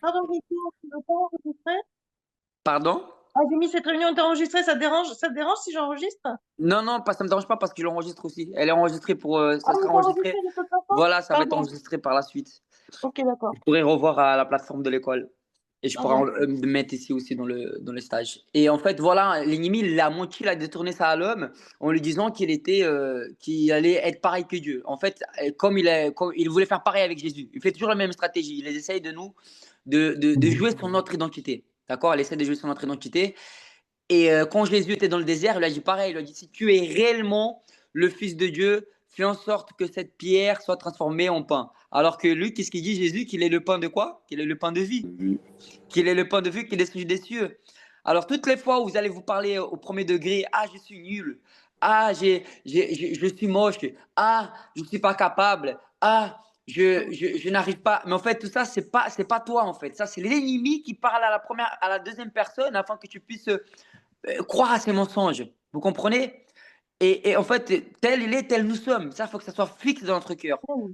Pardon, Rico, tu veux pas enregistrer? Pardon? Ah, j'ai mis cette réunion est enregistrée, ça te dérange si j'enregistre? Non, non, ça me dérange pas parce que je l'enregistre aussi. Elle est enregistrée Ah, ça mais sera c'est enregistré enregistré. de toute façon? Voilà, ça va être Pardon. enregistré par la suite. Ok, d'accord. Je pourrai revoir à la plateforme de l'école. Et je pourrai Pardon. me mettre ici aussi dans le stage. Et en fait, voilà, l'ennemi, il a menti, il a détourné ça à l'homme en lui disant qu'il allait être pareil que Dieu. En fait, comme il voulait faire pareil avec Jésus. Il fait toujours la même stratégie. Il essaye de nous, de jouer sur notre identité. D'accord? Il essaie de jouer sur notre identité. Et quand Jésus était dans le désert, il a dit pareil, il a dit, si tu es réellement le Fils de Dieu, fais en sorte que cette pierre soit transformée en pain. Alors que lui, qu'est-ce qu'il dit Jésus? Qu'il est le pain de quoi? Qu'il est le pain de vie. Qu'il est le pain de vie qui descend des cieux. Alors toutes les fois où vous allez vous parler au premier degré, ah, je suis nul, ah, je suis moche, ah, je ne suis pas capable, ah, je n'arrive pas. Mais en fait, tout ça, c'est pas toi, en fait. Ça, c'est l'ennemi qui parle à la deuxième personne afin que tu puisses croire à ces mensonges. Vous comprenez? Et en fait, tel il est, tel nous sommes. Ça, il faut que ça soit fixe dans notre cœur. Hmm.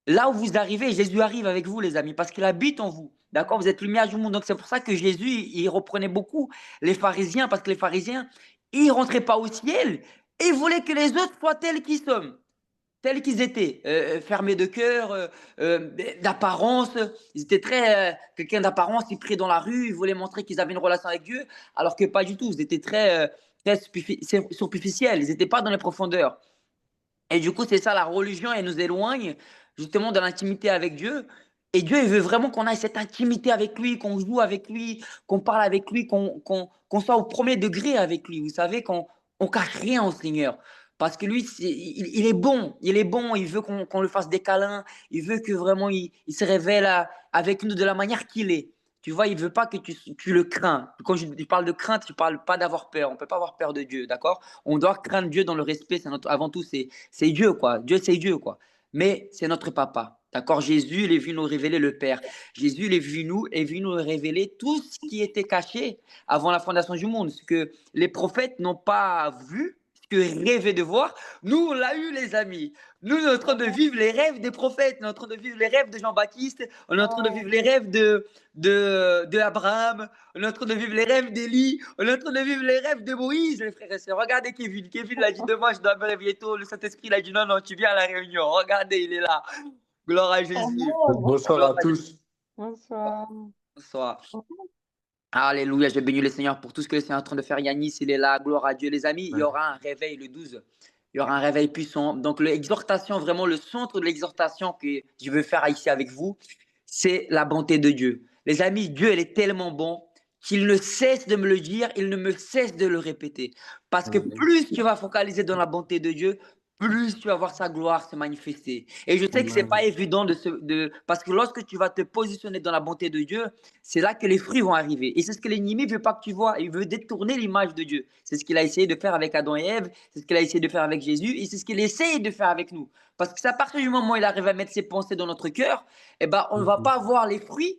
Là où vous arrivez, Jésus arrive avec vous, les amis, parce qu'il habite en vous. D'accord? Vous êtes lumière du monde. Donc, c'est pour ça que Jésus, il reprenait beaucoup les pharisiens, parce que les pharisiens, ils ne rentraient pas au ciel et ils voulaient que les autres soient tels qu'ils sont, tels qu'ils étaient, fermés de cœur, d'apparence. Ils étaient très. Quelqu'un d'apparence, ils priaient dans la rue, ils voulaient montrer qu'ils avaient une relation avec Dieu, alors que pas du tout. Ils étaient très superficiels, ils n'étaient pas dans les profondeurs. Et du coup, c'est ça, la religion, elle nous éloigne justement de l'intimité avec Dieu. Et Dieu, il veut vraiment qu'on ait cette intimité avec lui, qu'on joue avec lui, qu'on parle avec lui, qu'on soit au premier degré avec lui. Vous savez, qu'on on cache rien au Seigneur. Parce que lui, il est bon, il est bon, il veut qu'on lui fasse des câlins, il veut que vraiment il se révèle avec nous de la manière qu'il est. Tu vois, il veut pas que tu le crains. Quand je parle de crainte, je parle pas d'avoir peur. On peut pas avoir peur de Dieu, d'accord? On doit craindre Dieu dans le respect. Avant tout, c'est Dieu, quoi. Dieu, c'est Dieu, quoi. Mais c'est notre papa. D'accord? Jésus, il est venu nous révéler le Père. Jésus, il est venu nous révéler tout ce qui était caché avant la fondation du monde. Ce que les prophètes n'ont pas vu, ce que rêvaient de voir. Nous, on l'a eu, les amis. Nous, on est en train de vivre les rêves des prophètes. On est en train de vivre les rêves de Jean-Baptiste. On est en train de Oh, vivre les rêves de Abraham. On est en train de vivre les rêves d'Élie. On est en train de vivre les rêves de Moïse, les frères et sœurs. Regardez Kevin. Kevin l'a dit demain, je dois me réveiller tôt. Le Saint-Esprit l'a dit non, non, tu viens à la réunion. Regardez, il est là. Gloire à Jésus. amen. Bonsoir Gloire à à tous. Jésus. Bonsoir. Bonsoir. Alléluia, je bénis le Seigneur pour tout ce que le Seigneur est en train de faire. Yanis, il est là. Gloire à Dieu. Les amis, il y aura un réveil le 12. Il y aura un réveil puissant. Donc, l'exhortation, vraiment, le centre de l'exhortation que je veux faire ici avec vous, c'est la bonté de Dieu. Les amis, Dieu, il est tellement bon qu'il ne cesse de me le dire, il ne me cesse de le répéter. Parce que plus tu vas focaliser dans la bonté de Dieu, plus tu vas voir sa gloire se manifester. Et je sais que c'est pas Amen. évident parce que lorsque tu vas te positionner dans la bonté de Dieu, c'est là que les fruits vont arriver. Et c'est ce que l'ennemi veut pas que tu vois. Il veut détourner l'image de Dieu. C'est ce qu'il a essayé de faire avec Adam et Ève, c'est ce qu'il a essayé de faire avec Jésus, et c'est ce qu'il essaye de faire avec nous. Parce que c'est à partir du moment où il arrive à mettre ses pensées dans notre cœur, eh ben, on ne va pas voir les fruits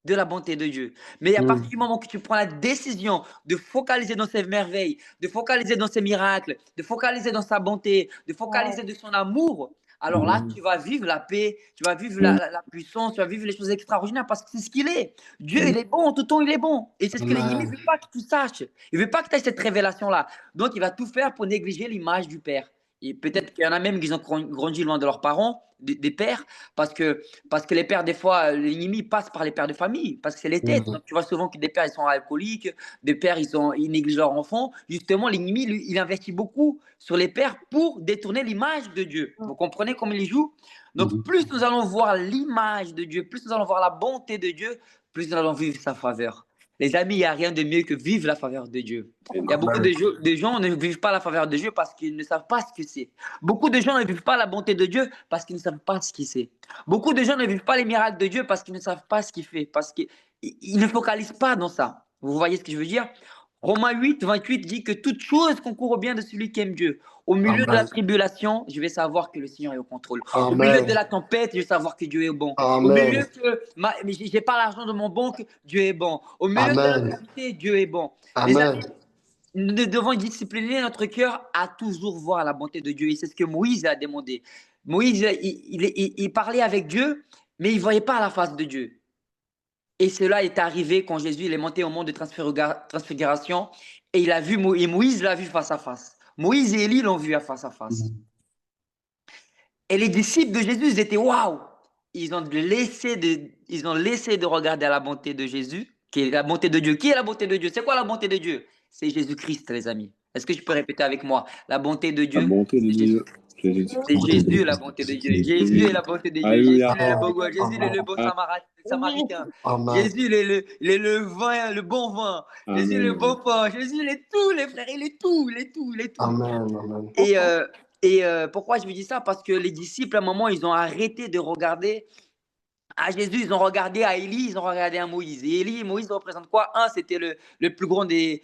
de la bonté de Dieu. Mais à partir du moment que tu prends la décision de focaliser dans ses merveilles, de focaliser dans ses miracles, de focaliser dans sa bonté, de focaliser Wow. de son amour, alors là, tu vas vivre la paix, tu vas vivre la puissance, tu vas vivre les choses extraordinaires parce que c'est ce qu'il est. Dieu, il est bon, en tout temps, il est bon. Et c'est ce que l'ennemi ne Amen. veut pas que tu saches. Il ne veut pas que tu aies cette révélation-là. Donc, il va tout faire pour négliger l'image du Père. Et peut-être qu'il y en a même qui ont grandi loin de leurs parents, des pères, parce que les pères, des fois, l'ennemi passe par les pères de famille, parce que c'est les têtes. Donc, tu vois souvent que des pères, ils sont alcooliques, des pères, ils négligent leurs enfants. Justement, l'ennemi, il investit beaucoup sur les pères pour détourner l'image de Dieu. Vous comprenez comment il joue? Donc, plus nous allons voir l'image de Dieu, plus nous allons voir la bonté de Dieu, plus nous allons vivre sa faveur. Les amis, il n'y a rien de mieux que vivre la faveur de Dieu. Il y a beaucoup Amen. de gens qui ne vivent pas la faveur de Dieu parce qu'ils ne savent pas ce que c'est. Beaucoup de gens ne vivent pas la bonté de Dieu parce qu'ils ne savent pas ce qu'il c'est. Beaucoup de gens ne vivent pas les miracles de Dieu parce qu'ils ne savent pas ce qu'il fait, parce qu'ils ne focalisent pas dans ça. Vous voyez ce que je veux dire? Romains 8, 28 dit que toute chose concourt au bien de celui qui aime Dieu. Au milieu de la Amen. tribulation, je vais savoir que le Seigneur est au contrôle. Au milieu de Amen. la tempête, je vais savoir que Dieu est bon. Au milieu Amen. que j'ai pas l'argent de mon banque, Dieu est bon. Au milieu de Amen. l'adversité, Dieu est bon. Les amis, Amen. nous devons discipliner notre cœur à toujours voir la bonté de Dieu. Et c'est ce que Moïse a demandé. Moïse, il parlait avec Dieu, mais il ne voyait pas la face de Dieu. Et cela est arrivé quand Jésus il est monté au mont de transfiguration et il a vu et Moïse l'a vu face à face. Moïse et Élie l'ont vu à face à face. Et les disciples de Jésus, ils étaient waouh! Ils ont laissé de regarder à la bonté de Jésus, qui est la bonté de Dieu. Qui est la bonté de Dieu? C'est quoi la bonté de Dieu? C'est Jésus-Christ, les amis. Est-ce que je peux répéter avec moi? La bonté de La Dieu, bonté de c'est Jésus. Dieu. Jésus. C'est Jésus la bonté de Dieu. Jésus est la bonté de Dieu. Jésus Alléluia. est le beau goût. Jésus est le beau samaritain. Jésus il est le vin, le bon vin. Jésus est le Amen. bon pain. Jésus il est tout, les frères. Il est tout, il est tout, il est tout. Amen. Amen. Et pourquoi je vous dis ça? Parce que les disciples, à un moment, ils ont arrêté de regarder à Jésus, ils ont regardé à Élie, ils ont regardé à Moïse. Et Élie et Moïse représentent quoi? Un, c'était le plus grand des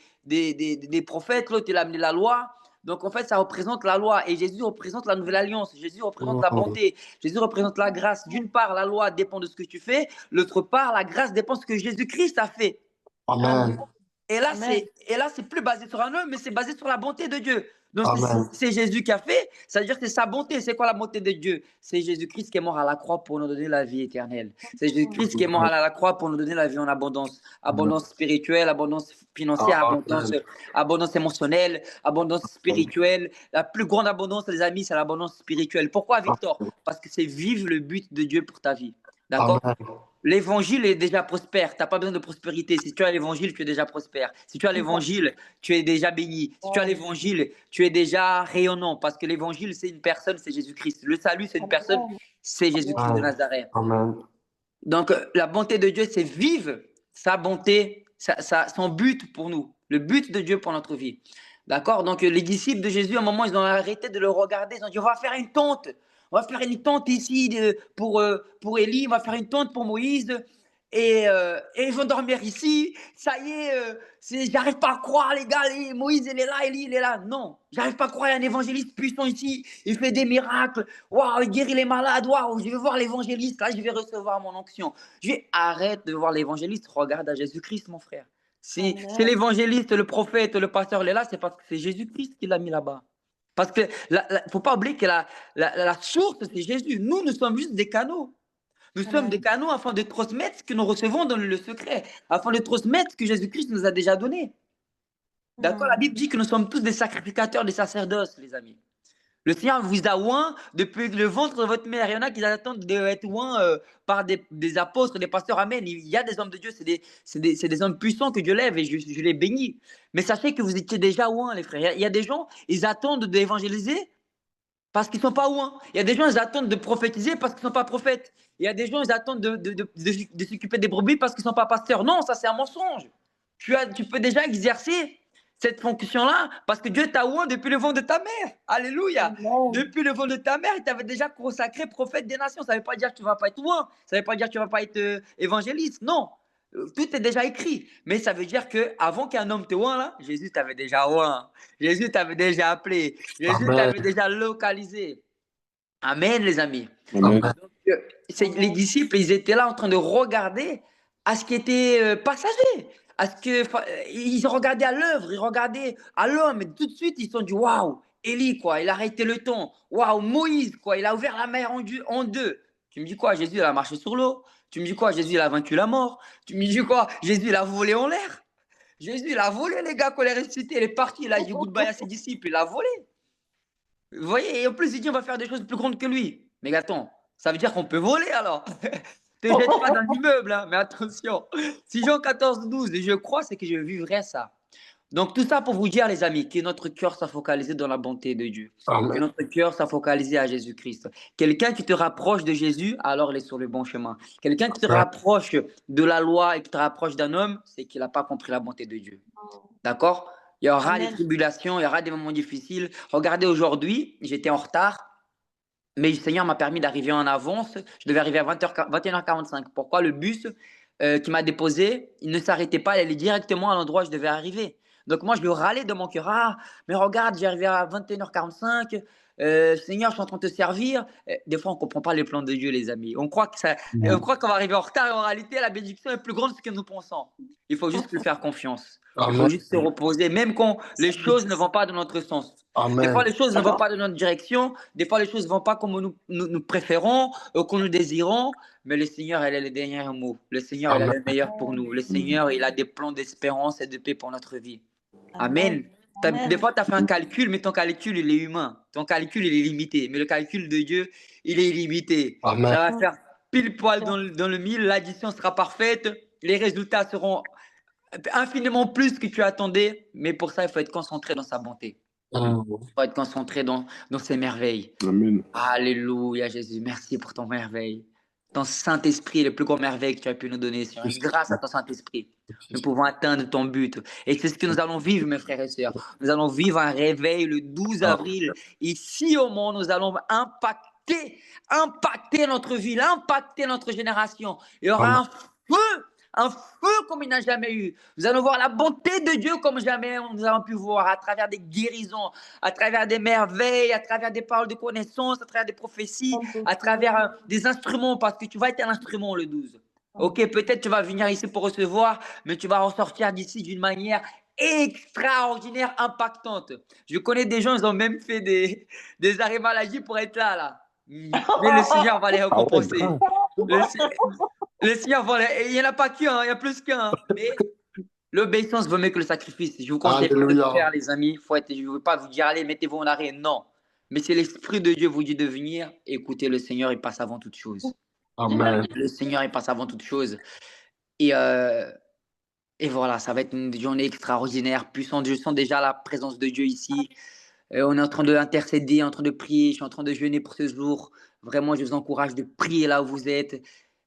prophètes, l'autre, il a amené la loi. Donc, en fait, ça représente la loi. Et Jésus représente la nouvelle alliance. Jésus représente la bonté. Jésus représente la grâce. D'une part, la loi dépend de ce que tu fais. L'autre part, la grâce dépend de ce que Jésus-Christ a fait. Amen. Et là, c'est plus basé sur un homme, mais c'est basé sur la bonté de Dieu. Donc, Amen. c'est Jésus qui a fait, ça veut dire que c'est sa bonté. C'est quoi la bonté de Dieu? C'est Jésus-Christ qui est mort à la croix pour nous donner la vie éternelle. C'est Jésus-Christ qui est mort à la croix pour nous donner la vie en abondance. Abondance spirituelle, abondance financière, abondance émotionnelle, abondance spirituelle. La plus grande abondance, les amis, c'est l'abondance spirituelle. Pourquoi, Victor? Parce que c'est vivre le but de Dieu pour ta vie. D'accord? L'évangile est déjà prospère. Tu n'as pas besoin de prospérité. Si tu as l'évangile, tu es déjà prospère. Si tu as l'évangile, tu es déjà béni. Si tu as l'évangile, tu es déjà rayonnant. Parce que l'évangile, c'est une personne, c'est Jésus-Christ. Le salut, c'est une personne, c'est Jésus-Christ de Nazareth. Amen. Donc, la bonté de Dieu, c'est vivre sa bonté, son but pour nous. Le but de Dieu pour notre vie. D'accord? Donc, les disciples de Jésus, à un moment, ils ont arrêté de le regarder. Ils ont dit, on va faire une tente. On va faire une tente ici pour Élie, on va faire une tente pour Moïse. Et ils vont dormir ici. Ça y est, j'arrive pas à croire, les gars. Moïse, il est là, Élie, il est là. Non, j'arrive pas à croire. Il y a un évangéliste puissant ici. Il fait des miracles. Waouh, il guérit les malades. Waouh, je vais voir l'évangéliste. Là, je vais recevoir mon onction. Arrête de voir l'évangéliste. Regarde à Jésus-Christ, mon frère. C'est l'évangéliste, le prophète, le pasteur, il est là. C'est parce que c'est Jésus-Christ qui l'a mis là-bas. Parce qu'il ne faut pas oublier que la source, c'est Jésus. Nous sommes juste des canaux. Nous sommes des canaux afin de transmettre ce que nous recevons dans le secret, afin de transmettre ce que Jésus-Christ nous a déjà donné. D'accord? La Bible dit que nous sommes tous des sacrificateurs, des sacerdoces, les amis. Le Seigneur vous a oint depuis le ventre de votre mère. Il y en a qui attendent d'être oints par des apôtres, des pasteurs. Amen. Il y a des hommes de Dieu, c'est des hommes puissants que Dieu lève et je les bénis. Mais sachez que vous étiez déjà oints, les frères. Il y a des gens, ils attendent d'évangéliser parce qu'ils ne sont pas oints. Il y a des gens, ils attendent de prophétiser parce qu'ils ne sont pas prophètes. Il y a des gens, ils attendent de s'occuper des brebis parce qu'ils ne sont pas pasteurs. Non, ça c'est un mensonge. Tu peux déjà exercer cette fonction-là parce que Dieu t'a oint depuis le ventre de ta mère. Alléluia. Depuis le ventre de ta mère, il t'avait déjà consacré prophète des nations. Ça ne veut pas dire que tu ne vas pas être oint. Ça ne veut pas dire que tu ne vas pas être évangéliste. Non. Tout est déjà écrit. Mais ça veut dire qu'avant qu'un homme te oint, là, Jésus t'avait déjà oint. Jésus t'avait déjà appelé. Jésus t'avait déjà localisé. Amen, les amis. Amen. Donc, les disciples, ils étaient là en train de regarder à ce qui était passager. Ils regardaient à l'œuvre, ils regardaient à l'homme. Et tout de suite, ils se sont dit, waouh, Élie, quoi, il a arrêté le temps. Waouh, Moïse, quoi, il a ouvert la mer en deux. Tu me dis quoi? Jésus, il a marché sur l'eau. Tu me dis quoi? Jésus, il a vaincu la mort. Tu me dis quoi? Jésus, il a volé en l'air. Jésus, il a volé, les gars, quand il est ressuscité. Il est parti, il a dit goodbye à ses disciples. Il a volé. Vous voyez? Et en plus, il dit on va faire des choses plus grandes que lui. Mais attends, ça veut dire qu'on peut voler alors? Te jette pas dans l'immeuble, hein, mais attention. Si Jean 14, 12, et je crois, c'est que je vivrai ça. Donc, tout ça pour vous dire, les amis, que notre cœur soit focalisé dans la bonté de Dieu. Amen. Que notre cœur soit focalisé à Jésus-Christ. Quelqu'un qui te rapproche de Jésus, alors il est sur le bon chemin. Quelqu'un qui te rapproche de la loi et qui te rapproche d'un homme, c'est qu'il n'a pas compris la bonté de Dieu. D'accord? Il y aura des tribulations, il y aura des moments difficiles. Regardez, aujourd'hui, j'étais en retard. Mais le Seigneur m'a permis d'arriver en avance. Je devais arriver à 21h45. Pourquoi? Le bus qui m'a déposé, il ne s'arrêtait pas, il allait directement à l'endroit où je devais arriver. Donc moi, je le râlais de mon cœur. Ah, mais regarde, j'ai arrivé à 21h45. Seigneur, je suis en train de te servir. Des fois, on ne comprend pas les plans de Dieu, les amis. On Amen. croit qu'on va arriver en retard et en réalité, la bénédiction est plus grande que ce que nous pensons. Il faut juste lui faire confiance. Il faut Amen. juste se reposer, même quand les choses ne vont pas dans notre sens. Des fois, Amen. les choses ne vont pas dans notre direction. Des fois, les choses ne vont pas comme nous préférons, comme nous désirons. Mais le Seigneur, il a le dernier mot. Le Seigneur, il a Amen. le meilleur pour nous. Le Seigneur, il a des plans d'espérance et de paix pour notre vie. Amen. Amen. Des Amen. fois, tu as fait un calcul, mais ton calcul, il est humain. Ton calcul, il est limité. Mais le calcul de Dieu, il est illimité. Amen. Ça va faire pile poil dans le mille. L'addition sera parfaite. Les résultats seront infiniment plus que tu attendais. Mais pour ça, il faut être concentré dans sa bonté. Il faut être concentré dans ses merveilles. Amen. Alléluia, Jésus. Merci pour ton merveille. Ton Saint-Esprit est le plus grand merveille que tu as pu nous donner, Seigneur. Et grâce à ton Saint-Esprit, nous pouvons atteindre ton but. Et c'est ce que nous allons vivre, mes frères et sœurs. Nous allons vivre un réveil le 12 avril. Ici au monde, nous allons impacter notre ville, impacter notre génération. Il y aura un feu comme il n'a jamais eu. Nous allons voir la bonté de Dieu comme jamais nous avons pu voir à travers des guérisons, à travers des merveilles, à travers des paroles de connaissance, à travers des prophéties, à travers des instruments, parce que tu vas être un instrument le 12. Ok, peut-être tu vas venir ici pour recevoir, mais tu vas ressortir d'ici d'une manière extraordinaire, impactante. Je connais des gens, ils ont même fait des arrêts maladie pour être là. Mais le Seigneur va les récompenser. Le Seigneur va les... Il n'y en a pas qu'un, il y a plus qu'un. Mais l'obéissance vaut mieux que le sacrifice. Je vous conseille de le faire, les amis. Je ne veux pas vous dire, allez, mettez-vous en arrêt. Non. Mais si l'Esprit de Dieu vous dit de venir, écoutez, le Seigneur, il passe avant toute chose. Amen. Le Seigneur, il passe avant toute chose. Et voilà, ça va être une journée extraordinaire, puissante. Je sens déjà la présence de Dieu ici. On est en train d'intercéder, en train de prier. Je suis en train de jeûner pour ce jour. Vraiment, je vous encourage de prier là où vous êtes.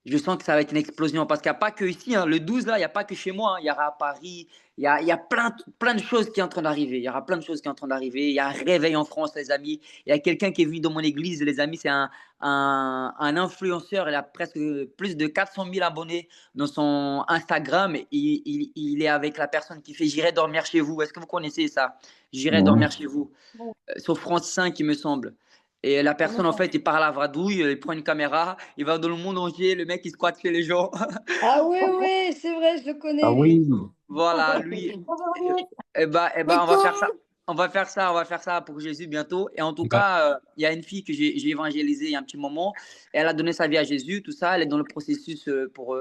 Je sens que ça va être une explosion parce qu'il n'y a pas que ici. Le 12, là, il n'y a pas que chez moi. Il y aura à Paris. Il y a plein de choses qui sont en train d'arriver. Il y aura plein de choses qui sont en train d'arriver. Il y a un réveil en France, les amis. Il y a quelqu'un qui est venu dans mon église, les amis. C'est un influenceur. Il a presque plus de 400 000 abonnés dans son Instagram. Il est avec la personne qui fait J'irai dormir chez vous. Est-ce que vous connaissez ça? J'irai dormir chez vous. Sur France 5, il me semble. Et la personne, en fait, il parle à vadouille, il prend une caméra, il va dans le monde entier, le mec, il squatte chez les gens. Ah oui, c'est vrai, je le connais. Ah oui. Voilà, lui. On va faire ça pour Jésus bientôt. Et en tout cas, il y a une fille que j'ai évangélisée il y a un petit moment. Elle a donné sa vie à Jésus, tout ça. Elle est dans le processus pour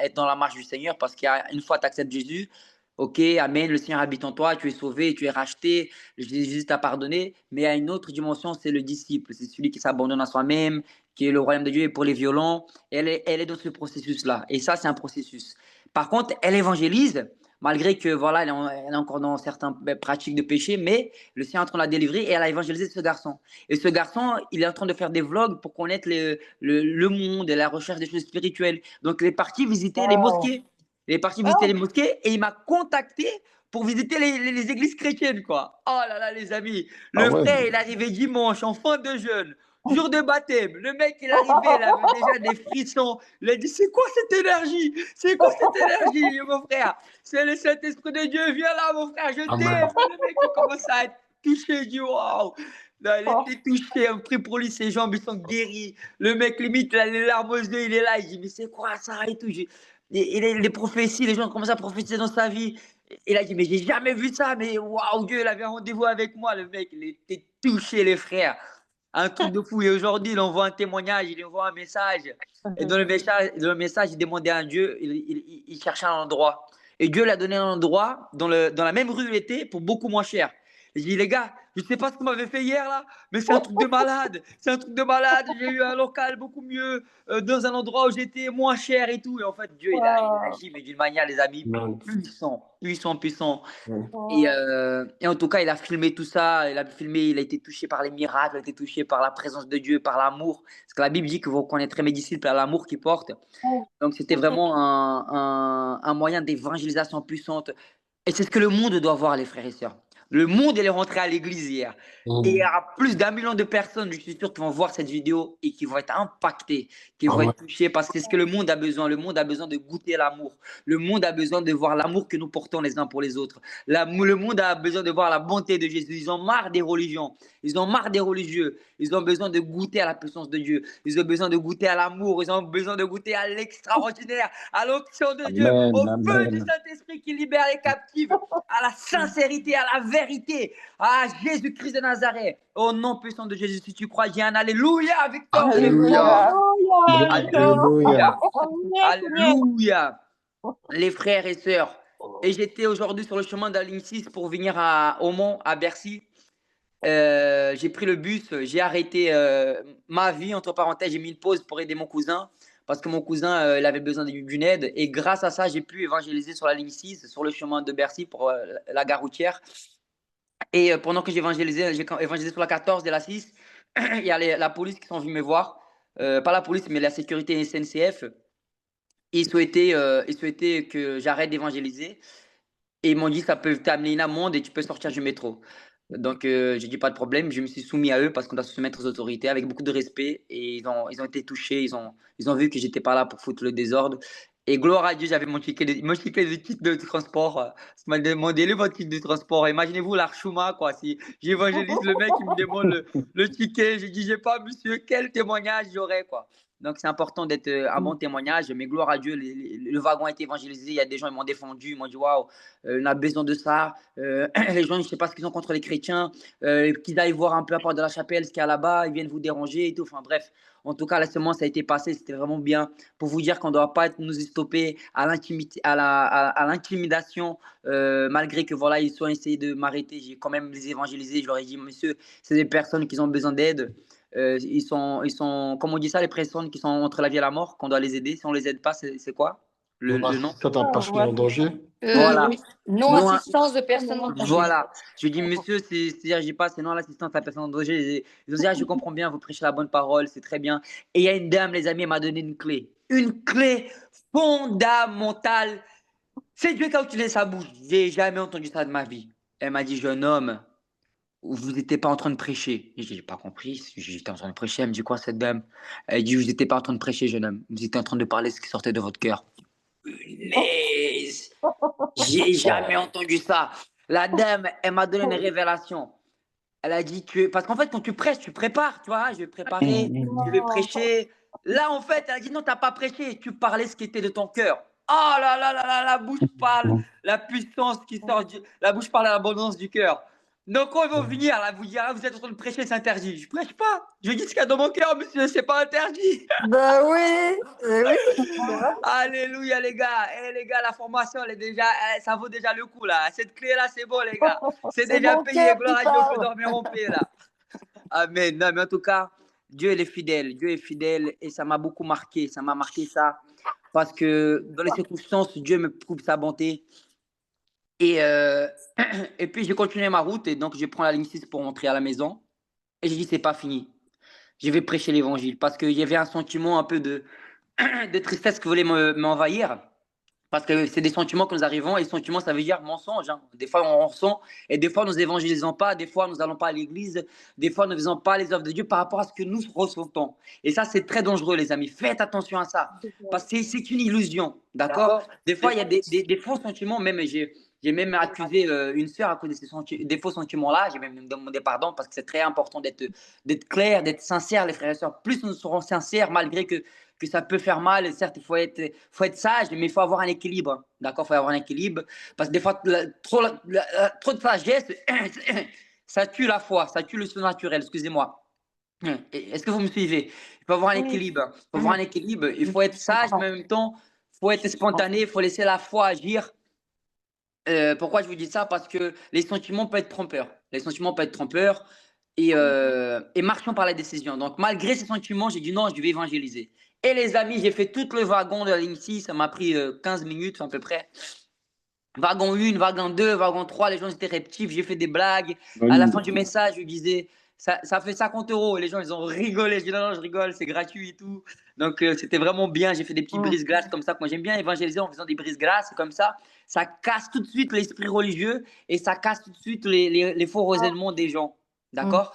être dans la marche du Seigneur parce qu'une fois tu acceptes Jésus, ok, amen, le Seigneur habite en toi, tu es sauvé, tu es racheté, Jésus t'a pardonné. Mais il y a une autre dimension, c'est le disciple. C'est celui qui s'abandonne à soi-même, qui est le royaume de Dieu et pour les violents. Elle est dans ce processus-là. Et ça, c'est un processus. Par contre, elle évangélise. Malgré que voilà, elle est encore dans certaines pratiques de péché, mais le Seigneur est en train de la délivrer et elle a évangélisé ce garçon. Et ce garçon, il est en train de faire des vlogs pour connaître le monde et la recherche des choses spirituelles. Donc, il est parti visiter les mosquées. Il est parti visiter les mosquées et il m'a contacté pour visiter les églises chrétiennes, quoi. Oh là là, les amis. Le frère, il est arrivé dimanche en fin de jeûne. Jour de baptême, le mec il est arrivé, il avait déjà des frissons. Il a dit c'est quoi cette énergie? C'est quoi cette énergie, mon frère? C'est le Saint-Esprit de Dieu, viens là, mon frère, je t'aime. Le mec il commence à être touché, il dit waouh. Il était touché, on prie pour lui, ses jambes ils sont guéries. Le mec limite, il a les larmes aux yeux, il est là, il dit mais c'est quoi ça et tout. Et les prophéties, les gens commencent à prophétiser dans sa vie. Il a dit mais j'ai jamais vu ça, mais waouh, Dieu il avait un rendez-vous avec moi. Le mec il était touché, les frères. Un truc de fou. Et aujourd'hui, il envoie un témoignage, il envoie un message. Et dans le message, il demandait à Dieu, il cherchait un endroit. Et Dieu lui a donné un endroit dans la même rue où il était pour beaucoup moins cher. Et j'ai dit, les gars, je ne sais pas ce que vous m'avez fait hier là, mais c'est un truc de malade. C'est un truc de malade. J'ai eu un local beaucoup mieux, dans un endroit où j'étais moins cher et tout. Et en fait, Dieu, il a agi, mais d'une manière, les amis, puissant. Et en tout cas, il a filmé tout ça. Il a été touché par les miracles, il a été touché par la présence de Dieu, par l'amour. Parce que la Bible dit que vous reconnaîtrez mes disciples à l'amour qu'ils portent. Donc, c'était vraiment un moyen d'évangélisation puissante. Et c'est ce que le monde doit voir, les frères et sœurs. Le monde il est rentré à l'église hier. Et il y aura plus d'un million de personnes, je suis sûr, qui vont voir cette vidéo et qui vont être impactées, qui vont être touchées parce que c'est ce que le monde a besoin. Le monde a besoin de goûter l'amour. Le monde a besoin de voir l'amour que nous portons les uns pour les autres. Le monde a besoin de voir la bonté de Jésus. Ils ont marre des religions. Ils ont marre des religieux. Ils ont besoin de goûter à la puissance de Dieu. Ils ont besoin de goûter à l'amour. Ils ont besoin de goûter à l'extraordinaire, à l'onction de Dieu, Amen, au feu du amen. Saint-Esprit qui libère les captifs, à la sincérité, à la vérité, à Jésus-Christ de Nazareth. Au nom puissant de Jésus, si tu crois, j'ai un Alléluia, Victor. Alléluia. Alléluia. Alléluia. Alléluia. Les frères et sœurs. Et j'étais aujourd'hui sur le chemin de la ligne 6 pour venir au Mans, à Bercy. J'ai pris le bus, j'ai arrêté ma vie, entre parenthèses, j'ai mis une pause pour aider mon cousin parce que mon cousin il avait besoin d'une aide et grâce à ça j'ai pu évangéliser sur la ligne 6 sur le chemin de Bercy pour la gare routière et pendant que j'ai évangélisé sur la 14 et la 6 il y a la police qui sont venus me voir, pas la police mais la sécurité SNCF. Ils souhaitaient que j'arrête d'évangéliser et ils m'ont dit ça peut t'amener une amende et tu peux sortir du métro. Donc, j'ai dit pas de problème. Je me suis soumis à eux parce qu'on doit se soumettre aux autorités avec beaucoup de respect. Et ils ont été touchés. Ils ont vu que j'étais pas là pour foutre le désordre. Et gloire à Dieu, j'avais mon titre de transport. Ça m'a demandé votre titre de transport. Imaginez-vous l'Archuma, quoi. Si j'évangélise le mec, il me demande le ticket. J'ai dit, j'ai pas, monsieur, quel témoignage j'aurais, quoi. Donc, c'est important d'être un bon témoignage. Mais gloire à Dieu, le wagon a été évangélisé. Il y a des gens, ils m'ont défendu. Ils m'ont dit, waouh, on a besoin de ça. Les gens, je ne sais pas ce qu'ils ont contre les chrétiens. Qu'ils aillent voir un peu à part de la chapelle ce qu'il y a là-bas. Ils viennent vous déranger et tout. Enfin, bref. En tout cas, la semence a été passée. C'était vraiment bien pour vous dire qu'on ne doit pas nous stopper à l'intimidation. Malgré que voilà, ils ont essayé de m'arrêter. J'ai quand même les évangélisés. Je leur ai dit, monsieur, c'est des personnes qui ont besoin d'aide. Ils sont, comme on dit ça, les personnes qui sont entre la vie et la mort, qu'on doit les aider. Si on ne les aide pas, c'est quoi le nom? C'est un patient en danger. Voilà. Non, Non-assistance de personnes en danger. voilà. Je dis, monsieur, c'est-à-dire, je dis pas, c'est non l'assistance à la personne en danger. Ils ont dit, ah, je comprends bien, vous prêchez la bonne parole, c'est très bien. Et il y a une dame, les amis, elle m'a donné une clé. Une clé fondamentale. C'est Dieu qui a utilisé sa bouche. J'ai jamais entendu ça de ma vie. Elle m'a dit, jeune homme, vous n'étiez pas en train de prêcher. J'ai pas compris. J'étais en train de prêcher. Elle me dit quoi, cette dame? Elle dit, vous n'étiez pas en train de prêcher, jeune homme. Vous étiez en train de parler ce qui sortait de votre cœur. Punaise! J'ai jamais entendu ça. La dame, elle m'a donné une révélation. Elle a dit que, parce qu'en fait, quand tu prêches, tu prépares, tu vois, je vais préparer, je vais prêcher. Là, en fait, elle a dit non, tu n'as pas prêché, tu parlais ce qui était de ton cœur. Oh là là là là, la bouche parle, la puissance qui sort, la bouche parle à l'abondance du cœur. Donc, quand ils vont venir, là, vous dire, ah, vous êtes en train de prêcher, c'est interdit. Je prêche pas. Je dis ce qu'il y a dans mon cœur, monsieur, c'est pas interdit. Bah oui, oui. Alléluia, les gars. Les gars, la formation, elle est déjà, ça vaut déjà le coup, là. Cette clé-là, c'est bon, les gars. C'est déjà mon payé. cœur Gloire qui à Dieu, on peut parle. dormir en paix, là. Amen. Non, mais en tout cas, Dieu, il est fidèle. Dieu est fidèle et ça m'a beaucoup marqué. Ça m'a marqué ça parce que dans les circonstances, Dieu me prouve sa bonté. Et, et puis, j'ai continué ma route et donc, je prends la ligne 6 pour rentrer à la maison. Et j'ai dit, c'est pas fini. Je vais prêcher l'évangile parce qu'il y avait un sentiment un peu de tristesse qui voulait m'envahir. Parce que c'est des sentiments que nous arrivons, et sentiments, ça veut dire mensonge. Hein. Des fois, on ressent, et des fois, nous évangélisons pas, des fois, nous n'allons pas à l'église, des fois, nous ne faisons pas les œuvres de Dieu par rapport à ce que nous ressentons. Et ça, c'est très dangereux, les amis. Faites attention à ça, parce que c'est une illusion, d'accord? Des fois, il y a des faux sentiments, même j'ai même accusé une sœur à cause de des faux sentiments-là. J'ai même demandé pardon parce que c'est très important d'être clair, d'être sincère, les frères et sœurs. Plus nous serons sincères, malgré que ça peut faire mal. Et certes, il faut être sage, mais il faut avoir un équilibre. D'accord? Il faut avoir un équilibre. Parce que des fois, trop de sagesse, ça tue la foi, ça tue le surnaturel. Excusez-moi. Est-ce que vous me suivez? Il faut avoir un équilibre. Il faut avoir un équilibre. Il faut être sage, mais en même temps, il faut être spontané. Il faut laisser la foi agir. Pourquoi je vous dis ça? Parce que les sentiments peuvent être trompeurs. Les sentiments peuvent être trompeurs et marchons par la décision. Donc, malgré ces sentiments, j'ai dit non, je vais évangéliser. Et les amis, j'ai fait tout le wagon de la ligne 6. Ça m'a pris 15 minutes à peu près. Wagon 1, wagon 2, wagon 3, les gens étaient réceptifs. J'ai fait des blagues. À la fin du message, je disais, ça fait 50 euros. Et les gens, ils ont rigolé. Je dis, non, non, je rigole, c'est gratuit et tout. Donc, c'était vraiment bien. J'ai fait des petits brise-glaces comme ça. Moi, j'aime bien évangéliser en faisant des brise-glaces comme ça. Ça casse tout de suite l'esprit religieux et ça casse tout de suite les faux raisonnements des gens. D'accord?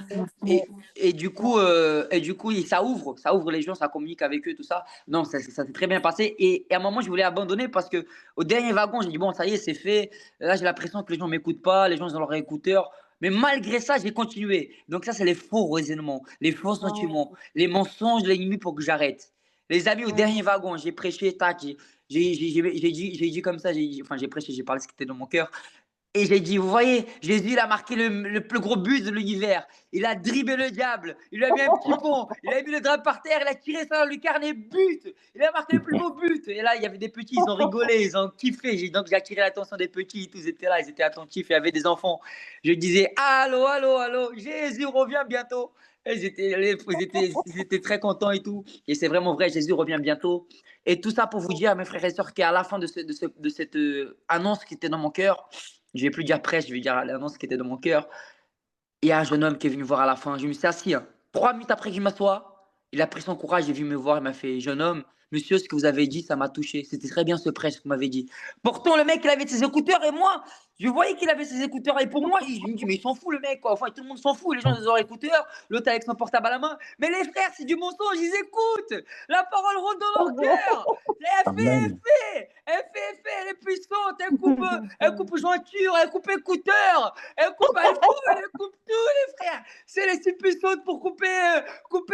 Et du coup, ça ouvre les gens, ça communique avec eux, tout ça. Non, ça s'est très bien passé. Et à un moment, je voulais abandonner parce que au dernier wagon, j'ai dit, bon, ça y est, c'est fait. Là, j'ai l'impression que les gens ne m'écoutent pas, les gens ils ont leurs écouteurs. Mais malgré ça, j'ai continué. Donc ça, c'est les faux raisonnements, les faux sentiments, les mensonges, les limites pour que j'arrête. Les amis, au dernier wagon, j'ai prêché, tac, j'ai dit comme ça, enfin j'ai prêché, j'ai parlé ce qui était dans mon cœur. Et j'ai dit, vous voyez, Jésus, il a marqué le plus gros but de l'univers. Il a dribblé le diable. Il lui a mis un petit pont. Il a mis le drap par terre. Il a tiré ça dans le carnet. But. Il a marqué le plus beau but. Et là, il y avait des petits. Ils ont rigolé. Ils ont kiffé. Donc, j'ai attiré l'attention des petits. Tous étaient là. Ils étaient attentifs. Il y avait des enfants. Je disais, allô, allô, allô. Jésus revient bientôt. Et ils étaient très contents et tout. Et c'est vraiment vrai. Jésus revient bientôt. Et tout ça pour vous dire, mes frères et sœurs, qu'à la fin de cette annonce qui était dans mon cœur, je vais plus dire presse, je vais dire l'annonce qui était dans mon cœur. Il y a un jeune homme qui est venu voir à la fin. Je me suis assis. 3 minutes après que je m'assois, il a pris son courage, il est venu me voir. Il m'a fait, jeune homme, monsieur, ce que vous avez dit, ça m'a touché. C'était très bien ce prêche que vous m'avez dit. Pourtant, le mec, il avait ses écouteurs et moi, je voyais qu'il avait ses écouteurs. Et pour moi, je me dis, mais il s'en fout le mec, quoi. Enfin, tout le monde s'en fout. Les gens, ils ont leurs écouteurs. L'autre avec son portable à la main. Mais les frères, c'est du mensonge. Ils écoutent. La parole rentre dans leur cœur. Elle est puissante. Elle coupe jointure, elle coupe écouteurs, elle coupe iPhone, elle coupe tout, les frères. C'est les si puissante pour couper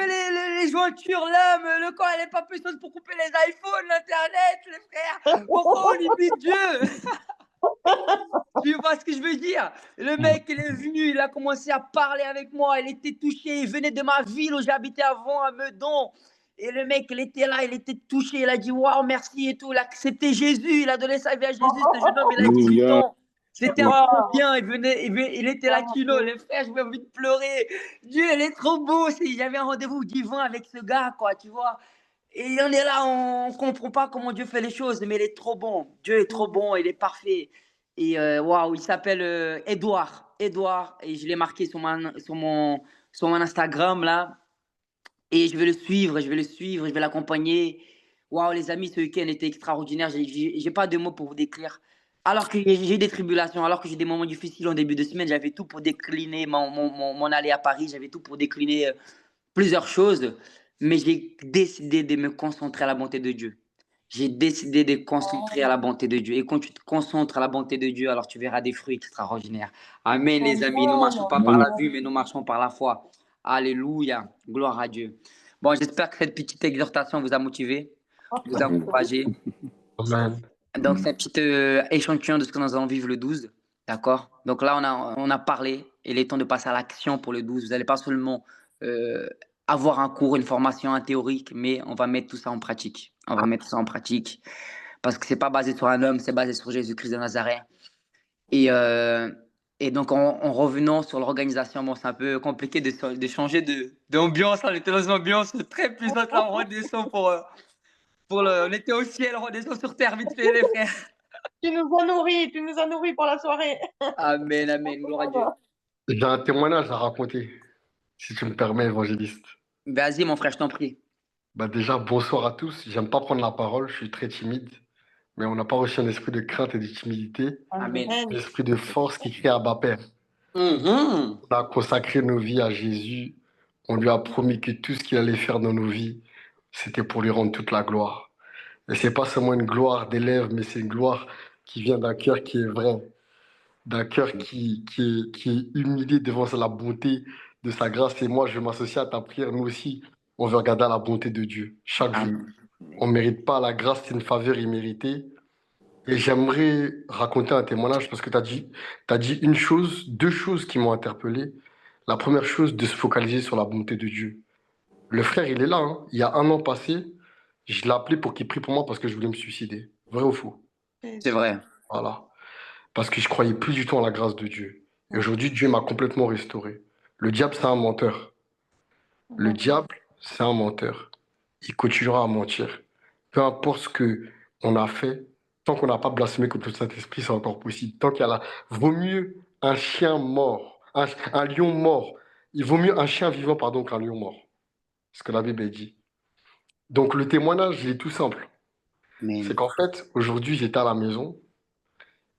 les jointures, l'âme, le corps. Elle n'est pas puissante pour couper les iPhones, l'Internet, les frères. Pourquoi on limite Dieu? Tu vois ce que je veux dire? Le mec, il est venu, il a commencé à parler avec moi. Il était touché. Il venait de ma ville où j'habitais avant, à Meudon. Et le mec, il était là, il était touché. Il a dit waouh, merci et tout. Il a accepté Jésus. Il a donné sa vie à Jésus. Ce jeune homme, il a 18 Alléluia. ans. C'était un Wow. peu bien. Il était latino. Les frères, j'avais envie de pleurer. Dieu, il est trop beau. J'avais un rendez-vous divin avec ce gars, quoi, tu vois. Et on est là, on ne comprend pas comment Dieu fait les choses, mais il est trop bon. Dieu est trop bon, il est parfait. Et waouh, il s'appelle Edouard. Edouard, et je l'ai marqué sur mon Instagram là. Et je vais le suivre, je vais le suivre, je vais l'accompagner. Waouh, les amis, ce week-end était extraordinaire. J'ai pas de mots pour vous décrire. Alors que j'ai des tribulations, alors que j'ai des moments difficiles en début de semaine, j'avais tout pour décliner mon aller à Paris, j'avais tout pour décliner plusieurs choses, mais j'ai décidé de me concentrer à la bonté de Dieu. J'ai décidé de concentrer à la bonté de Dieu. Et quand tu te concentres à la bonté de Dieu, alors tu verras des fruits extraordinaires. Amen, les amis. Nous ne marchons pas par la vue, mais nous marchons par la foi. Alléluia. Gloire à Dieu. Bon, j'espère que cette petite exhortation vous a motivé, vous a encouragé. Amen. Donc, c'est un petit échantillon de ce que nous allons vivre le 12. D'accord? Donc là, on a parlé. Il est temps de passer à l'action pour le 12. Vous n'allez pas seulement avoir un cours, une formation, un théorique, mais on va mettre tout ça en pratique. On va mettre ça en pratique parce que ce n'est pas basé sur un homme, c'est basé sur Jésus-Christ de Nazareth. Et donc, en revenant sur l'organisation, bon, c'est un peu compliqué de changer d'ambiance. On était dans une ambiance très puissante. Là, on redescend on était au ciel, on redescend sur terre vite fait, les frères. Tu nous as nourris pour la soirée. Amen, amen, gloire à Dieu. J'ai un témoignage à raconter, si tu me permets, évangéliste. Vas-y, mon frère, je t'en prie. Bah déjà, bonsoir à tous. J'aime pas prendre la parole, je suis très timide, mais on n'a pas reçu un esprit de crainte et de timidité, Amen. un esprit de force qui crée Abba Père. Mhm. On a consacré nos vies à Jésus. On lui a promis que tout ce qu'il allait faire dans nos vies, c'était pour lui rendre toute la gloire. Et c'est pas seulement une gloire des lèvres, mais c'est une gloire qui vient d'un cœur qui est vrai, d'un cœur qui est humilié devant la bonté de sa grâce. Et moi, je m'associe à ta prière. Nous aussi, on veut regarder à la bonté de Dieu chaque jour. Amen. On ne mérite pas la grâce, c'est une faveur imméritée. Et j'aimerais raconter un témoignage parce que t'as dit une chose, deux choses qui m'ont interpellé. La première chose, de se focaliser sur la bonté de Dieu. Le frère, il est là, hein. Il y a un an passé, je l'ai appelé pour qu'il prie pour moi parce que je voulais me suicider. Vrai ou faux? C'est vrai. Voilà. Parce que je croyais plus du tout en la grâce de Dieu. Et aujourd'hui, Dieu m'a complètement restauré. Le diable, c'est un menteur. Le diable, c'est un menteur. Il continuera à mentir. Peu importe ce que on a fait, tant qu'on n'a pas blasphémé contre le Saint-Esprit, c'est encore possible. Tant qu'il y a là, vaut mieux un chien mort, un lion mort. il vaut mieux un chien vivant, pardon, qu'un lion mort. C'est ce que la Bible dit. Donc, le témoignage, il est tout simple. C'est Amen. qu'en fait, aujourd'hui, j'étais à la maison.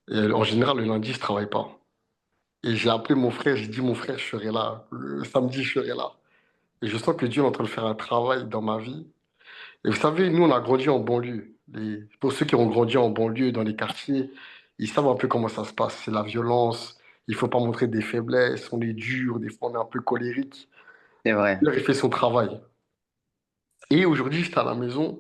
Et en général, le lundi, je travaille pas. Et j'ai appelé mon frère, j'ai dit, mon frère, je serai là. Le samedi, je serai là. Et je sens que Dieu est en train de faire un travail dans ma vie. Et vous savez, nous, on a grandi en banlieue. Pour ceux qui ont grandi en banlieue, dans les quartiers, ils savent un peu comment ça se passe. C'est la violence. Il faut pas montrer des faiblesses. On est dur. Des fois, on est un peu colérique. C'est vrai. Il a fait son travail. Et aujourd'hui, j'étais à la maison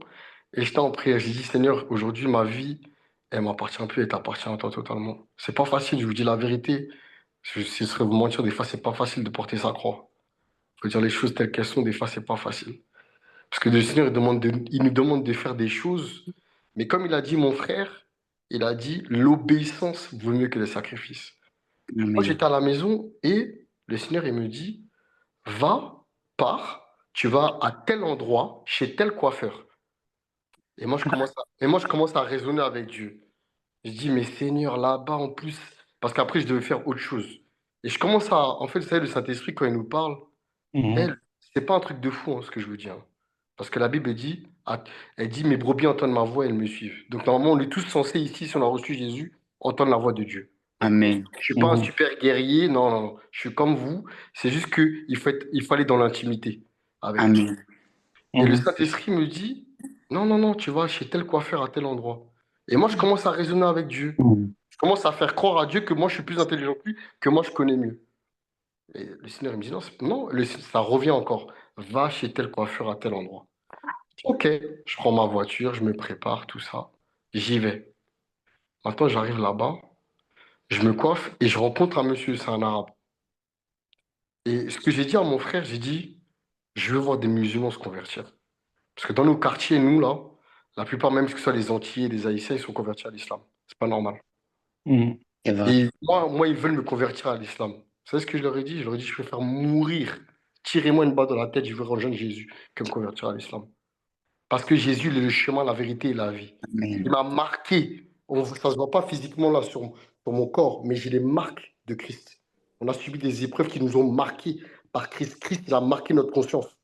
et j'étais en prière. J'ai dit, Seigneur, aujourd'hui, ma vie, elle m'appartient plus, elle t'appartient à toi totalement. C'est pas facile, je vous dis la vérité. Ce serait vous mentir, des fois, c'est pas facile de porter sa croix. Faut dire les choses telles qu'elles sont, des fois, c'est pas facile. Parce que le Seigneur il nous demande de faire des choses. Mais comme il a dit, mon frère, il a dit, l'obéissance vaut mieux que le sacrifice. Moi, Amen. j'étais à la maison et le Seigneur, il me dit, va, pars, tu vas à tel endroit, chez tel coiffeur. Et moi, je commence à raisonner avec Dieu. Je dis, mais Seigneur, là-bas, en plus, parce qu'après, je devais faire autre chose. Et je commence à, en fait, vous savez, le Saint-Esprit, quand il nous parle, Mhm. elle, c'est pas un truc de fou, hein, ce que je vous dis, hein. Parce que la Bible dit, elle dit, mes brebis entendent ma voix et elles me suivent. Donc, normalement, on est tous censés ici, si on a reçu Jésus, entendre la voix de Dieu. Amen. Je suis pas un Mhm. super guerrier, non, non, non. Je suis comme vous. C'est juste que il faut aller dans l'intimité avec Dieu. Amen. Et le Mhm. Saint-Esprit me dit, non, non, non, tu vas chez tel coiffeur à tel endroit. Et moi, je commence à raisonner avec Dieu. Mhm. Je commence à faire croire à Dieu que moi, je suis plus intelligent que lui, que moi, je connais mieux. Et le Seigneur il me dit, non, non, ça revient encore. Va chez tel coiffeur à tel endroit. Ok, je prends ma voiture, je me prépare, tout ça. J'y vais. Maintenant, j'arrive là-bas, je me coiffe et je rencontre un monsieur, c'est un arabe. Et ce que j'ai dit à mon frère, j'ai dit, je veux voir des musulmans se convertir. Parce que dans nos quartiers, nous, là, la plupart, même que ce soit les Antillais, les Haïtiens, ils sont convertis à l'islam. C'est pas normal. Mhm. C'est vrai. Et moi, ils veulent me convertir à l'islam. Vous savez ce que je leur ai dit? Je leur ai dit, je préfère mourir. Tirez-moi une balle dans la tête, je veux rejoindre Jésus que me convertir à l'islam. Parce que Jésus, il est le chemin, la vérité et la vie. Il Amen. m'a marqué. Ça ne se voit pas physiquement là sur mon corps, mais j'ai les marques de Christ. On a subi des épreuves qui nous ont marqués par Christ. Christ, il a marqué notre conscience.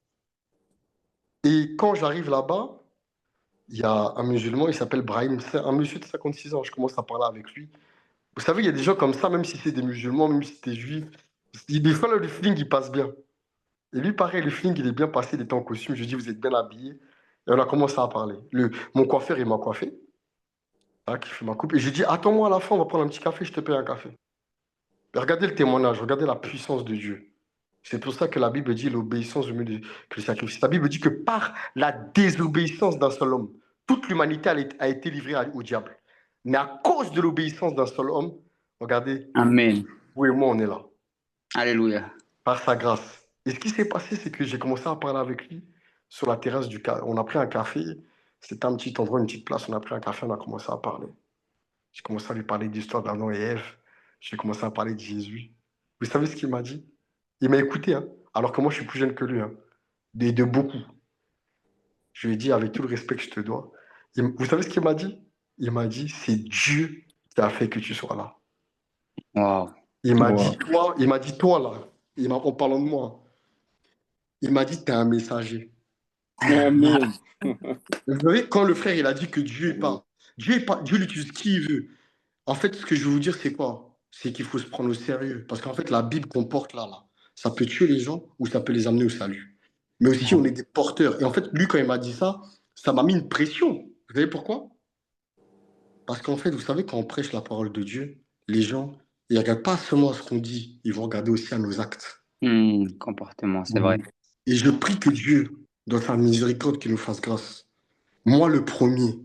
Et quand j'arrive là-bas, il y a un musulman, il s'appelle Brahim. C'est un monsieur de 56 ans. Je commence à parler avec lui. Vous savez, il y a des gens comme ça, même si c'est des musulmans, même si c'est juif. Des fois, là, le feeling, il passe bien. Et lui, pareil, le feeling, il est bien passé, il était en costume. Je lui dis, vous êtes bien habillé. Et on a commencé à parler. Mon coiffeur, il m'a coiffé. Tac, il fait ma coupe. Et je lui dis, attends-moi à la fin, on va prendre un petit café, je te paye un café. Et regardez le témoignage, regardez la puissance de Dieu. C'est pour ça que la Bible dit l'obéissance au mieux que le sacrifice. La Bible dit que par la désobéissance d'un seul homme, toute l'humanité a été livrée au diable. Mais à cause de l'obéissance d'un seul homme, regardez, Amen. vous et moi, on est là. Alléluia. Par sa grâce. Et ce qui s'est passé, c'est que j'ai commencé à parler avec lui sur la terrasse du café. On a pris un café. C'était un petit endroit, une petite place. On a pris un café, on a commencé à parler. J'ai commencé à lui parler de l'histoire d'Adam et Ève. J'ai commencé à parler de Jésus. Vous savez ce qu'il m'a dit? Il m'a écouté, hein, alors que moi, je suis plus jeune que lui, hein, de beaucoup. Je lui ai dit, avec tout le respect que je te dois. Vous savez ce qu'il m'a dit? Il m'a dit, c'est Dieu qui a fait que tu sois là. Wow. Wow. Il m'a dit, toi, là, en parlant de moi, il m'a dit, tu es un messager. Amen. Vous savez, quand le frère il a dit que Dieu il utilise qui il veut. En fait, ce que je veux vous dire, c'est quoi? C'est qu'il faut se prendre au sérieux. Parce qu'en fait, la Bible qu'on porte là, ça peut tuer les gens ou ça peut les amener au salut. Mais aussi, on est des porteurs. Et en fait, lui, quand il m'a dit ça, ça m'a mis une pression. Vous savez pourquoi? Parce qu'en fait, vous savez, quand on prêche la parole de Dieu, les gens, ils ne regardent pas seulement à ce qu'on dit, ils vont regarder aussi à nos actes. Comportement, c'est vrai. Et je prie que Dieu, dans sa miséricorde, qu'il nous fasse grâce. Moi, le premier,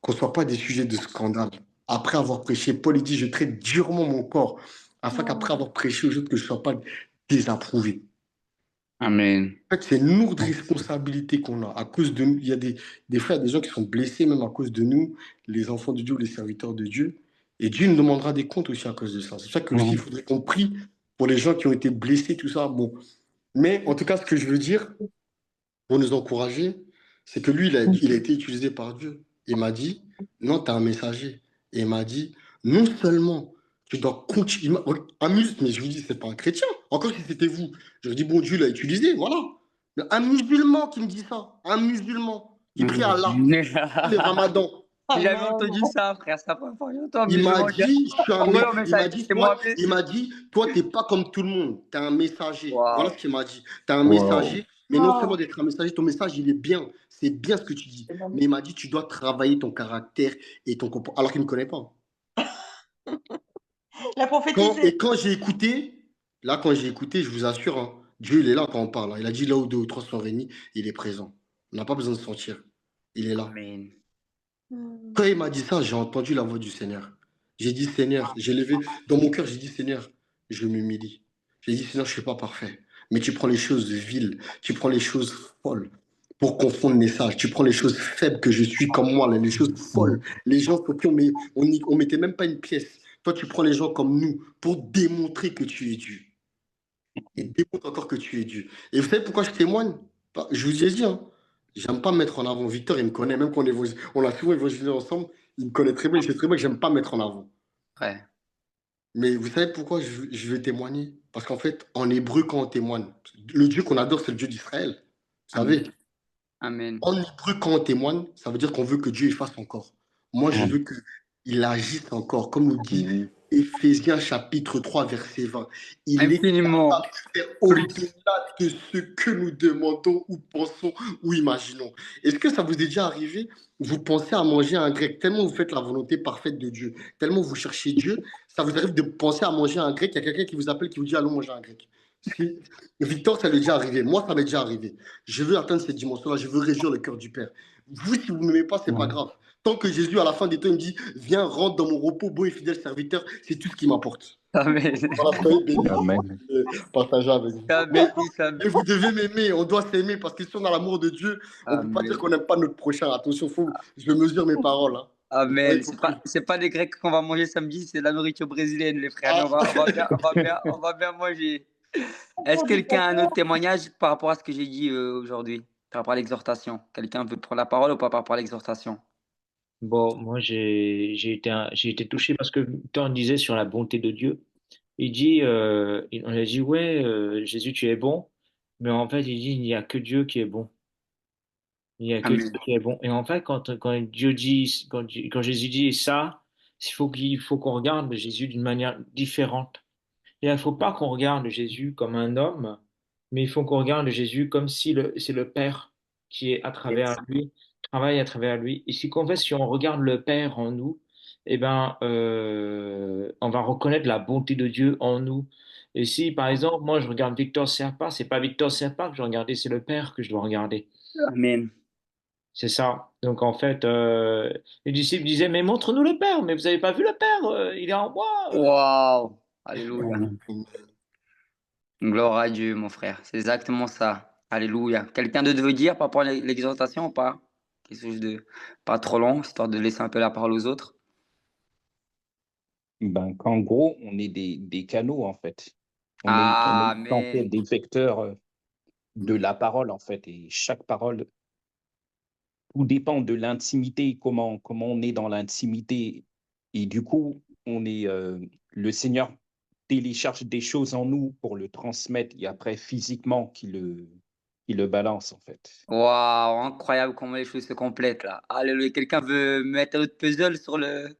qu'on ne soit pas des sujets de scandale. Après avoir prêché, Paul il dit, je traite durement mon corps, afin qu'après avoir prêché aux autres, que je ne sois pas désapprouvé. Amen. En fait, c'est une lourde responsabilité qu'on a. À cause de nous, il y a des frères, des gens qui sont blessés, même à cause de nous, les enfants de Dieu ou les serviteurs de Dieu. Et Dieu nous demandera des comptes aussi à cause de ça. C'est pour ça que aussi, il faudrait qu'on prie pour les gens qui ont été blessés, tout ça. Bon. Mais en tout cas, ce que je veux dire, pour nous encourager, c'est que lui, il a été utilisé par Dieu. Il m'a dit, non, tu es un messager. Et il m'a dit, non seulement Tu dois continuer. Un musulman, mais je vous dis, c'est pas un chrétien. Encore si c'était vous, j'aurais dit, bon, Dieu l'a utilisé, voilà. Mais un musulman qui me dit ça, un musulman qui prie à Allah, les ramadans, Ah J'ai jamais non, entendu non. ça, frère. C'est la première fois que j'entends un il m'a musulman dire dit, je suis un envoyez un il m'a message, dit, c'est Mohamed. il m'a dit, toi, t'es pas comme tout le monde, t'es un messager. Voilà Waouh. ce qu'il m'a dit. T'es un Wow. messager, mais non seulement Oh, d'être un messager, ton message, il est bien. C'est bien ce que tu dis. Mais il m'a dit, tu dois travailler ton caractère et ton comportement. Alors qu'il ne me connaît pas. la prophétisée. Quand j'ai écouté, là, quand j'ai écouté, je vous assure, hein, Dieu, il est là quand on parle, hein. Il a dit là où deux ou trois sont réunis, il est présent. On n'a pas besoin de sentir. Il est là. Amen. Hmm. Quand il m'a dit ça, j'ai entendu la voix du Seigneur. J'ai dit, Seigneur, j'ai levé, dans mon cœur, j'ai dit, Seigneur, je m'humilie. J'ai dit, Seigneur, je ne suis pas parfait. Mais tu prends les choses viles, tu prends les choses folles pour confondre les sages. Tu prends les choses faibles que je suis comme moi, là, les choses folles. Les gens pour qui on mettait même pas une pièce. Toi, tu prends les gens comme nous pour démontrer que tu es Dieu. Et démontre encore que tu es Dieu. Et vous savez pourquoi je témoigne? Je vous ai dit, hein, j'aime pas me mettre en avant. Victor, il me connaît, même quand on a souvent évolué ensemble, il me connaît très bien, il sait très bien que j'aime pas me mettre en avant. Ouais. Mais vous savez pourquoi je vais témoigner? Parce qu'en fait, en hébreu, quand on témoigne, le Dieu qu'on adore, c'est le Dieu d'Israël. Vous Amen. savez, Amen. en hébreu, quand on témoigne, ça veut dire qu'on veut que Dieu y fasse encore. Moi, je veux qu'il agisse encore, comme nous dit Éphésiens chapitre 3, verset 20. Il est Infiniment capable de faire plus. au-delà de ce que nous demandons ou pensons ou imaginons. Est-ce que ça vous est déjà arrivé? Vous pensez à manger un grec, tellement vous faites la volonté parfaite de Dieu, tellement vous cherchez Dieu, ça vous arrive de penser à manger un grec, il y a quelqu'un qui vous appelle, qui vous dit allons manger un grec. Victor, ça lui est déjà arrivé. Moi, ça m'est déjà arrivé. Je veux atteindre cette dimension-là. Je veux réjouir le cœur du Père. Vous, si vous ne m'aimez pas, c'est pas grave. Tant que Jésus, à la fin des temps, il me dit viens, rentre dans mon repos, bon et fidèle serviteur, c'est tout ce qui m'importe. Amen. Voilà, soyez bénis. Amen. Partagez avec vous. Amen. Amen. Et vous devez m'aimer. On doit s'aimer parce que si on a l'amour de Dieu, on ne peut pas dire Amen. qu'on n'aime pas notre prochain. Attention, je mesure mes paroles. Hein. Amen. Vous C'est pas des Grecs qu'on va manger samedi, c'est de la nourriture brésilienne, les frères. Mais Ah. on va bien manger. Est-ce que quelqu'un a un autre témoignage par rapport à ce que j'ai dit aujourd'hui, par rapport à l'exhortation? Quelqu'un veut prendre la parole ou pas par rapport à l'exhortation? Bon, moi, j'ai été touché parce que quand on disait sur la bonté de Dieu, on a dit, ouais, Jésus, tu es bon, mais en fait, il dit, il n'y a que Dieu qui est bon. Il n'y a que Dieu Amen. qui est bon. Et en fait, quand Jésus dit ça, il faut qu'on regarde Jésus d'une manière différente. Et il ne faut pas qu'on regarde Jésus comme un homme, mais il faut qu'on regarde Jésus comme si c'est le Père qui est à travers Yes. lui, travaille à travers lui. Et qu'en fait, si on regarde le Père en nous, eh ben, on va reconnaître la bonté de Dieu en nous. Et si, par exemple, moi, je regarde Victor Serpa, c'est pas Victor Serpa que je dois regarder, c'est le Père que je dois regarder. Amen. C'est ça. Donc, en fait, les disciples disaient, mais montre-nous le Père, mais vous n'avez pas vu le Père, il est en moi. Waouh. Alléluia. Gloire à Dieu, mon frère. C'est exactement ça. Alléluia. Quelqu'un d'autre veut dire par rapport à l'exhortation ou pas? Quelque chose de pas trop long, histoire de laisser un peu la parole aux autres. Ben, qu'en gros, on est des canaux, en fait. On est censé être Amen. des vecteurs de la parole, en fait. Et chaque parole, tout dépend de l'intimité, comment on est dans l'intimité. Et du coup, le Seigneur télécharge des choses en nous pour le transmettre et après physiquement qu'il le balance, en fait. Waouh, incroyable comment les choses se complètent là. Alléluia. Quelqu'un veut mettre un autre puzzle sur le